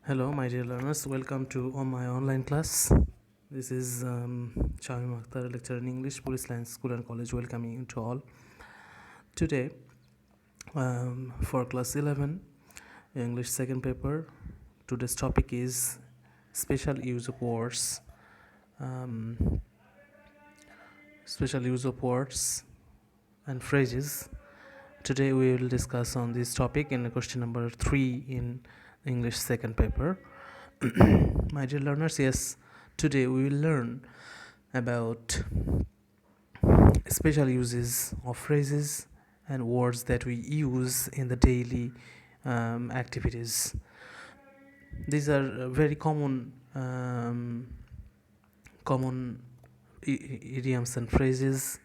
Hello, my dear learners. Welcome to my online class. This is Shamim Akhtar, lecturer in English, Police Lines School and College, welcoming you to all. Today, for class 11, English second paper, today's topic is special use of words. Special use of words and phrases. Today we will discuss on this topic in question number 3 in English second paper. My dear learners, yes, today we will learn about special uses of phrases and words that we use in the daily activities. These are very common idioms and phrases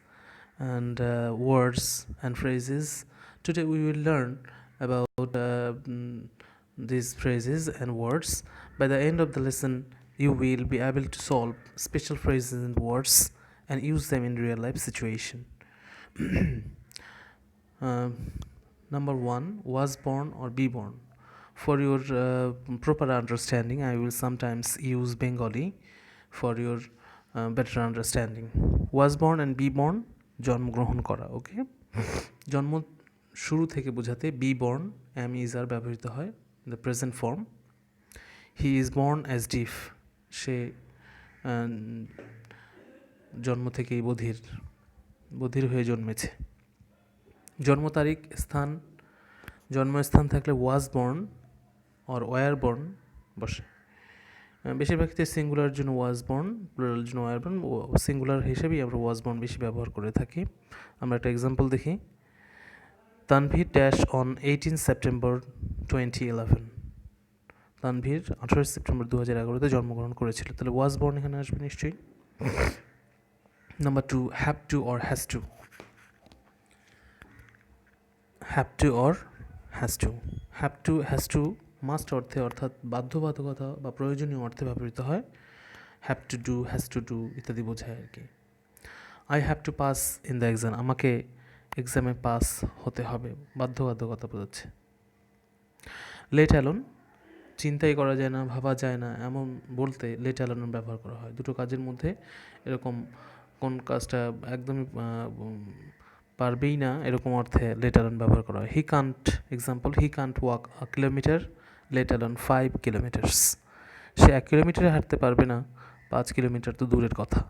and words and phrases. Today we will learn about these phrases and words. By the end of the lesson, you will be able to solve special phrases and words and use them in real life situation. Number 1, was born or be born. For your proper understanding, I will sometimes use Bengali for your better understanding. Was born and be born, জন্মগ্রহণ করা, ওকে? জন্ম শুরু থেকে বোঝাতে be born am is are ব্যবহৃত হয় in the present form. He is born as deaf, সে জন্ম থেকেই বধির হয়ে জন্মেছে। জন্ম তারিখ, স্থান, জন্মস্থান থাকলে was born or were born বসে। বেশিরভাগ ক্ষেত্রে সিঙ্গুলার জন্য ওয়াজ বর্ন, প্লুরাল জন্য ওয়ার বর্ন। সিঙ্গুলার হিসেবেই আমরা ওয়াজ বর্ন বেশি ব্যবহার করে থাকি। আমরা একটা এক্সাম্পল দেখি। Tanvir dash on 18 September 2011। Tanvir 18 September 2011 জন্মগ্রহণ করেছিল, তাহলে ওয়াজ বর্ন এখানে আসবে নিশ্চয়ই। Number 2, have to or has to. Have to or has to. Have to has to must অর্থে অর্থাৎ বাধ্যবাধকতা বা প্রয়োজনীয় অর্থে ব্যবহৃত হয়। Have to do, has to do ইত্যাদি বোঝায় আর কি। I have to pass in the exam, আমাকে এক্সামে পাস হতে হবে, বাধ্যবাধকতা বোঝাচ্ছে। লেট অ্যালোন, চিন্তাই করা যায় না, ভাবা যায় না এমন বলতে লেট অ্যালোন ব্যবহার করা হয়। দুটো কাজের মধ্যে এরকম কোন কাজটা একদমই পারবেই না এরকম অর্থে লেট অ্যালোন ব্যবহার করা হয়। He can't, example, he can't walk a kilometre, let alone 5 kilometres. সে 1 কিলোমিটারে হাঁটতে পারবে না, 5 কিলোমিটার তো দূরের কথা।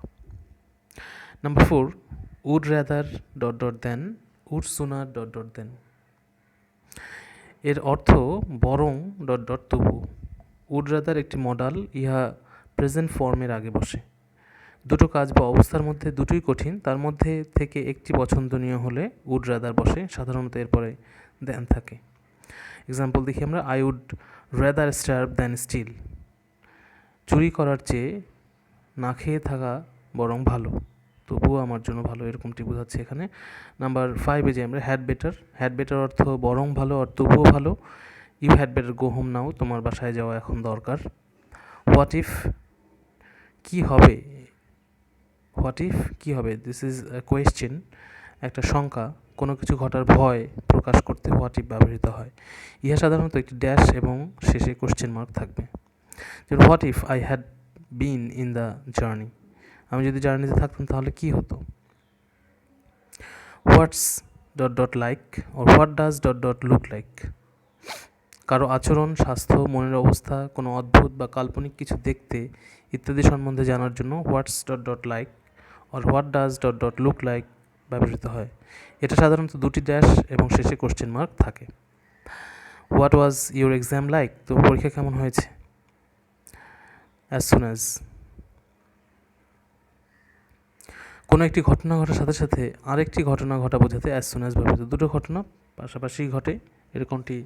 Number 4, would rather dot dot than, would sooner dot dot than. এর অর্থ বরং ডট ডট তবু। উড র্যাদার একটি মডাল, ইহা প্রেজেন্ট ফর্মের আগে বসে। দুটো কাজ বা অবস্থার মধ্যে দুটোই কঠিন, তার মধ্যে থেকে একটি পছন্দনীয় হলে উড র্যাদার বসে, সাধারণত এরপরে দেন থাকে। এক্সাম্পল দেখি আমরা। I would rather starve than steal, চুরি করার চেয়ে না খেয়ে থাকা বরং ভালো, তবুও আমার জন্য ভালো, এরকমটি বোঝাচ্ছে এখানে। নাম্বার 5-এ যে আমরা হ্যাড বেটার। হ্যাড বেটার অর্থ বরং ভালো আর তবুও ভালো। You had better go home now, তোমার বাসায় যাওয়া এখন দরকার। হোয়াট ইফ, কী হবে, হোয়াট ইফ কী হবে, দিস ইজ এ কোয়েশ্চেন, একটা শঙ্কা, কোনো কিছু ঘটার ভয় প্রকাশ করতে হোয়াট ইফ ব্যবহৃত হয়। ইহা সাধারণত একটি ড্যাশ এবং শেষে কোশ্চেন মার্ক থাকবে। যেমন what if I had been in the journey, আমি যদি জার্নিতে থাকতাম তাহলে কী হতো। What's dot dot like or what does dot dot look like, কারো আচরণ, স্বাস্থ্য, মনের অবস্থা, কোনো অদ্ভুত বা কাল্পনিক কিছু দেখতে ইত্যাদি সম্বন্ধে জানার জন্য what's dot dot like or what does dot dot look like ব্যবহৃত হয়। এটা সাধারণত দুটি ড্যাশ এবং শেষে কোশ্চেন মার্ক থাকে। What was your exam like, তো পরীক্ষা কেমন হয়েছে। অ্যাজ সুন অ্যাজ, কোনো একটি ঘটনা ঘটার সাথে সাথে আরেকটি ঘটনা ঘটা বোঝাতে অ্যাজ সুন অ্যাজ ব্যবহৃত। দুটো ঘটনা পাশাপাশি ঘটে এরকমটি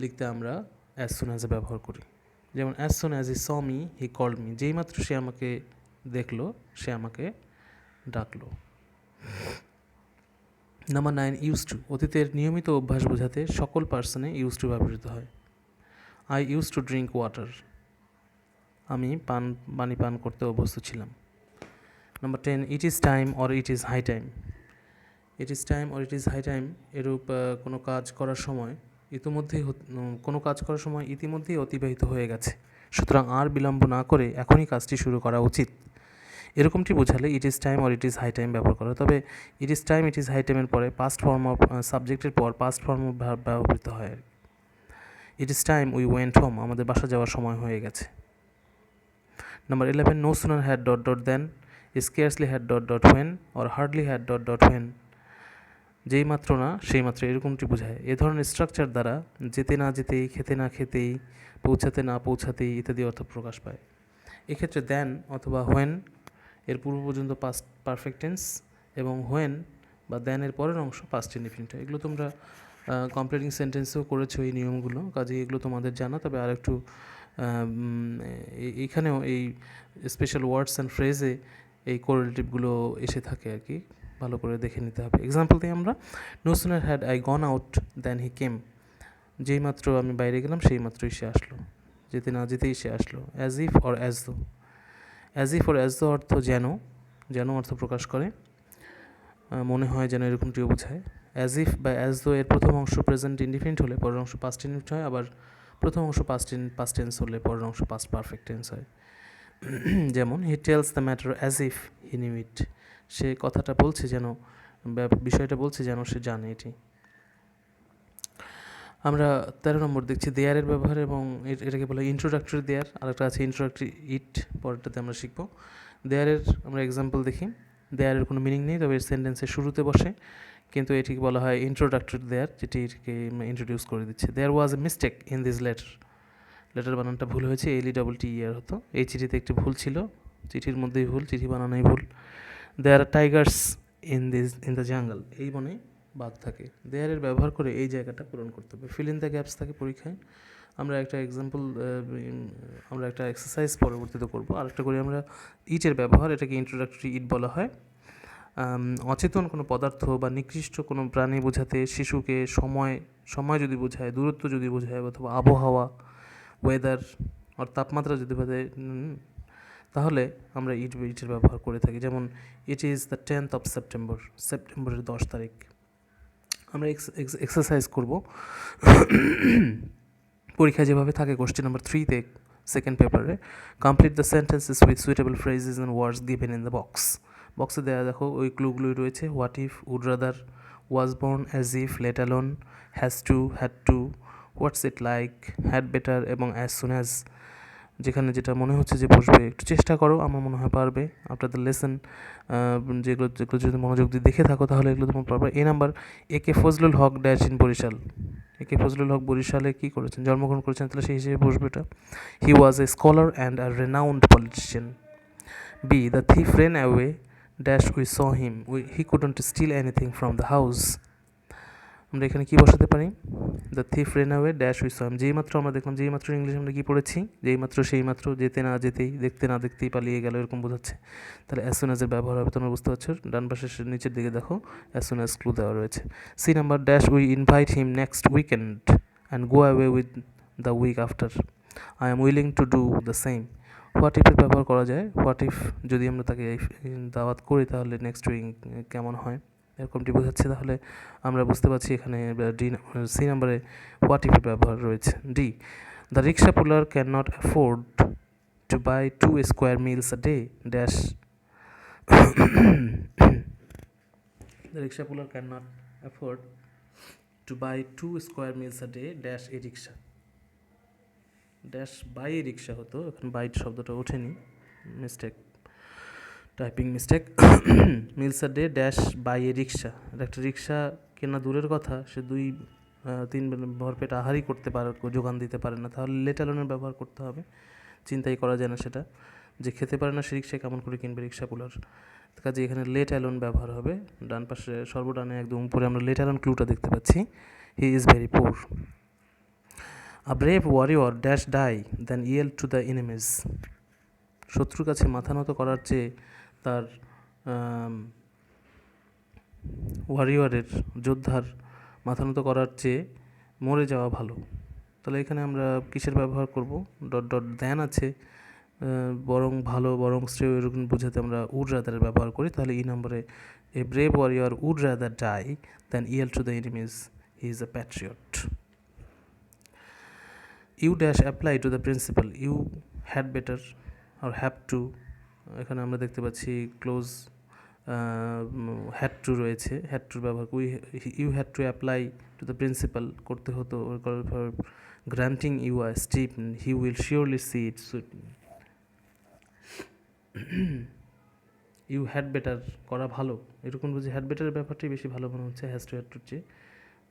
লিখতে আমরা অ্যাজ সুন অ্যাজ ব্যবহার করি। যেমন as soon as he saw me he called me, যেই মাত্র সে আমাকে দেখলো সে আমাকে ডাকলো। নাম্বার 9, ইউজ টু, অতীতের নিয়মিত অভ্যাস বোঝাতে সকল পার্সনে ইউজ টু ব্যবহৃত হয়। I use to drink water, আমি পানি পান করতে অভ্যস্ত ছিলাম। Number 10, it is time or it is high time. It is time or it is high time এরূপ কোনো কাজ করার সময় ইতিমধ্যেই কোনো কাজ করার সময় ইতিমধ্যেই অতিবাহিত হয়ে গেছে, সুতরাং আর বিলম্ব না করে এখনই কাজটি শুরু করা উচিত। এরকমটি বোঝালে it is time or it is high time ব্যবহার করা। তবে it is time it is high টাইমের পরে পাস্ট ফর্ম অফ সাবজেক্টের পর পাস্ট ফর্ম অফ ভার্ব ব্যবহৃত হয়। It is time we went home, আমাদের বাসা যাওয়ার সময় হয়ে গেছে। Number 11, no sooner had dot dot then, scarcely had dot dot when or hardly had dot dot when. যেই মাত্র না সেই মাত্র, এরকমটি বোঝায়। এ ধরনের স্ট্রাকচার দ্বারা যেতে না যেতেই, খেতে না খেতেই, পৌঁছাতে না পৌঁছাতেই ইত্যাদি অর্থ প্রকাশ পায়। এক্ষেত্রে দেন অথবা হোয়েন এর পূর্ব পর্যন্ত পাস্ট পারফেক্ট টেন্স এবং হোয়েন বা দেন এর পরের অংশ পাস্ট ইনডিফিনিট। এগুলো তোমরা কমপ্লিটিং সেন্টেন্সেও করেছো এই নিয়মগুলো, কাজে এগুলো তোমাদের জানা। তবে আর একটু এইখানেও এই স্পেশাল ওয়ার্ডস অ্যান্ড ফ্রেজে এই কোরিলেটিভগুলো এসে থাকে আর কি, ভালো করে দেখে নিতে হবে। এক্সাম্পল দিই আমরা, no sooner had I gone out than he came, যেই মাত্র আমি বাইরে গেলাম সেই মাত্রই সে আসলো, যেতে না যেতেই সে আসলো। As if or as though, as if or as though অর্থ যেন, যেন অর্থ প্রকাশ করে, মনে হয় যেন, এরকমটিও বোঝায়। অ্যাজ ইফ বা অ্যাজ দো এর প্রথম অংশ প্রেজেন্ট ইনডিফিনিট হলে পরের অংশ পাস্ট ইনডিফিনিট হয়, আবার প্রথম অংশ পাস্ট টেন্স হলে পরের অংশ পাস্ট পারফেক্ট টেন্স হয়। যেমন he tells the matter as if he knew it, সে কথাটা বলছে যেন, বিষয়টা বলছে যেন সে জানে এটি। আমরা 13 নম্বর দেখছি দেয়ারের ব্যবহার, এবং এটাকে বলে ইন্ট্রোডাক্টরি দেয়ার, আর একটা আছে ইন্ট্রোডাক্টরি ইট, পরেরটাতে আমরা শিখবো। দেয়ারের আমরা এক্সাম্পল দেখি। দেয়ারের কোনো মিনিং নেই, তবে সেন্টেন্সের শুরুতে বসে, কিন্তু এটিকে বলা হয় ইন্ট্রোডাক্টরি দেয়ার, যেটি এটিকে ইন্ট্রোডিউস করে দিচ্ছে। There was a mistake in this letter, letter বানানটা ভুল হয়েছে, LETTER হতো। এই চিঠিতে একটি ভুল ছিল, চিঠির মধ্যেই ভুল, চিঠি বানানোই ভুল। দেয়ার আর টাইগার্স ইন দ্য জাঙ্গল, এই বনে বাঘ থাকে। দেয়ারের ব্যবহার করে এই জায়গাটা পূরণ করতে হবে। ফিল ইন দ্য গ্যাপস থাকে পরীক্ষায়। আমরা একটা এক্সাম্পল, আমরা একটা এক্সারসাইজ পরবর্তীতে করবো। আরেকটা করি আমরা ইটের ব্যবহার, এটাকে ইন্ট্রোডাক্টরি ইট বলা হয়। অচেতন কোনো পদার্থ বা নিকৃষ্ট কোনো প্রাণী বোঝাতে শিশুকে সময়, সময় যদি বোঝায়, দূরত্ব যদি বোঝায়, অথবা আবহাওয়া, ওয়েদার আর তাপমাত্রা যদি বোঝায়, তাহলে আমরা ইটের ব্যবহার করে থাকি। যেমন it is the 10th of September, সেপ্টেম্বরের 10 তারিখ। আমরা এক্সারসাইজ করব পরীক্ষায় যেভাবে থাকে। কোশ্চেন নাম্বার 3তে সেকেন্ড পেপারে, complete the sentences with suitable phrases and words given in the box. বক্সে দেওয়া দেখো ওই ক্লুগুলোই রয়েছে। What if, would rather, was born, as if, let alone, has to, had to, what's it like, had better এবং as soon as. যেখানে যেটা মনে হচ্ছে যে বসবে, একটু চেষ্টা করো, আমার মনে হয় পারবে। আপনাদের লেসন যেগুলো যেগুলো যদি মনোযোগ দিয়ে দেখে থাকো তাহলে এগুলো তোমার পারবে। এই নাম্বার, একে ফজলুল হক ড্যাশ ইন বরিশাল, একে ফজলুল হক বরিশালে কী করেছেন, জন্মগ্রহণ করেছেন, তাহলে সেই হিসেবে বসবে এটা। He was a scholar and a renowned politician. B, the thief ran away dash we saw him, he couldn't steal anything from the house. আমরা এখানে কী বসাতে পারি, the thief ran away dash we saw him. যেই মাত্র আমরা দেখলাম, যেই মাত্র ইংলিশ আমরা কী পড়েছি, যেই মাত্র সেই মাত্র, যেতে না যেতেই, দেখতে না দেখতেই পালিয়ে গেল, এরকম বোঝাচ্ছে। তাহলে অ্যাজ সুন অ্যাজের ব্যবহার হবে, তোমরা বুঝতে পারছো। ডান পাশের নিচের দিকে দেখো অ্যাজ সুন অ্যাজ ক্লু দেওয়া রয়েছে। C number, dash we invite him next weekend and go away with the week after, I am willing to do the same. What ইফের ব্যবহার করা যায়। হোয়াট ইফ যদি আমরা তাকে দাওয়াত করি তাহলে নেক্সট উইক কেমন হয়, এরকমটি বোঝাচ্ছে। তাহলে আমরা বুঝতে পারছি এখানে সি নাম্বারে হোয়াট ইফের ব্যবহার রয়েছে। D, the rickshaw puller can not afford to buy 2 square meals a day dash, the rickshaw puller cannot afford to buy 2 square meals a day dash a rickshaw, dash buy a rickshaw হতো, এখন বাইট শব্দটা ওঠেনি, mistake, typing mistake. Meals a day dash buy a rickshaw, একটা rickshaw কেনা দূরের কথা, সে 2-3 ভরপেট আহারই করতে পারে, যোগান দিতে পারে না। তাহলে লেট অ্যালোনের ব্যবহার করতে হবে, চিন্তাই করা যায় না সেটা, যে খেতে পারে না সে রিক্সায় কেমন করে কিনবে রিক্সা পুলার। কাজে এখানে লেট অ্যালোন ব্যবহার হবে। ডান পাশে সর্বডানে একদম উপরে আমরা লেট অ্যালোন ক্লুটা দেখতে পাচ্ছি। হি is very poor. A brave warrior dash die then yield to the enemies, শত্রুর কাছে মাথা নত করার চেয়ে তার ওয়ারিয়রের, যোদ্ধার মাথা নত করার চেয়ে মরে যাওয়া ভালো। তাহলে এখানে আমরা কিসের ব্যবহার করব, ডট ডট দেন আছে, বরং ভালো, বরং শ্রেয়, এরকম বোঝাতে আমরা উড রাদারের ব্যবহার করি। তাহলে এই নম্বরে, a brave warrior would rather die then yield to the enemies, he is a patriot. You dash apply to the principal, you had better আর হ্যাভ টু, এখানে আমরা দেখতে পাচ্ছি ক্লোজ হ্যাড টু রয়েছে, হ্যাড টুর ব্যবহার you had to apply to the principal করতে হতো, for granting you a steep he will surely see it suit. You had better করা ভালো, এরকম বুঝি হ্যাড বেটারের ব্যাপারটাই বেশি ভালো মনে হচ্ছে, হ্যাজ টু হ্যাড টুর চেয়ে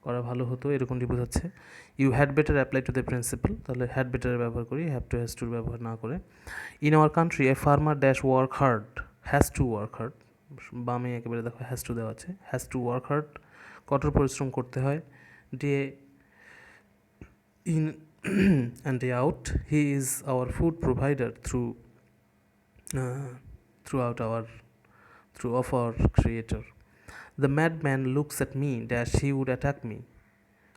করা ভালো হতো এরকমটি বোঝাচ্ছে। You had better apply to the principal, তাহলে হ্যাড বেটারের ব্যবহার করি, হ্যাভ টু হ্যাজ টুর ব্যবহার না করে। In our country a farmer dash work hard, has to work hard, বামে একেবারে দেখো হ্যাজ টু দেওয়া আছে, হ্যাজ টু ওয়ার্ক হার্ড, কঠোর পরিশ্রম করতে হয়। Day in and day out, he is our food provider through out hour through of our creator. The madman looks at me dash he would attack me,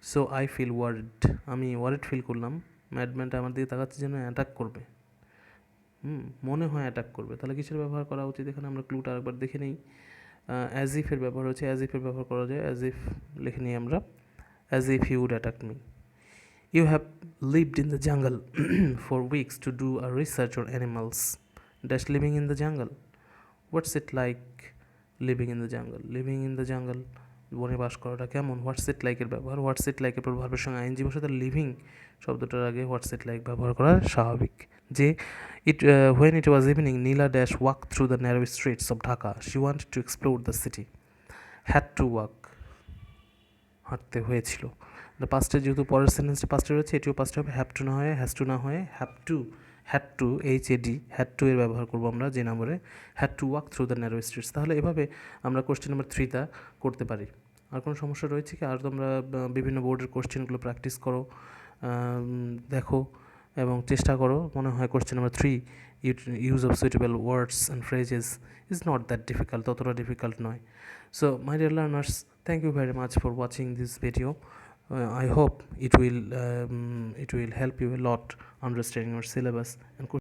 so I feel worried, আমি worried feel করলাম, ম্যাডম্যানটা আমার দিকে তাকাচ্ছে যেন attack করবে, মনে হয় attack করবে, তাহলে কিসের ব্যবহার করা উচিত এখানে আমরা ক্লুটা আরেকবার দেখে নিই। অ্যাজ ইফের ব্যবহার হচ্ছে, অ্যাজ ইফের ব্যবহার করা যায়, অ্যাজ ইফ লিখে নিই আমরা, as if he would attack me. You have lived in the jungle for weeks to do a research on animals dash living in the jungle. What's it like living in the jungle? Living in the jungle, বনে বাস করাটা কেমন? হোয়াটস ইট লাইকের ব্যবহার, হোয়াটস ইট লাইকের পর ভার্বের সঙ্গে ING বসে তার লিভিং শব্দটার আগে হোয়াটস ইট লাইক ব্যবহার করা স্বাভাবিক। যে when it was evening, Nila dash walked through the narrow streets of Dhaka. She wanted to explore the city. Had to walk, হাঁটতে হয়েছিল। পাস্টে যেহেতু পরের সেন্টেন্সটা পাস্টে রয়েছে, এটিও পাস্টে হবে, হ্যাভ টু না হয় হ্যাজ টু না হয় have to, had two HAD, had to এর ব্যবহার করবো আমরা যে নম্বরে, had to walk through the narrow streets. তাহলে এভাবে আমরা কোশ্চেন নাম্বার 3টা করতে পারি। আর কোনো সমস্যা রয়েছে কি? আর তোমরা বিভিন্ন বোর্ডের কোশ্চেনগুলো প্র্যাকটিস করো, দেখো এবং চেষ্টা করো। মনে হয় question number 3 use of suitable words and phrases is not that difficult, ততটা ডিফিকাল্ট নয়। So my dear learners, thank you very much for watching this video. I hope it will help you a lot understanding your syllabus and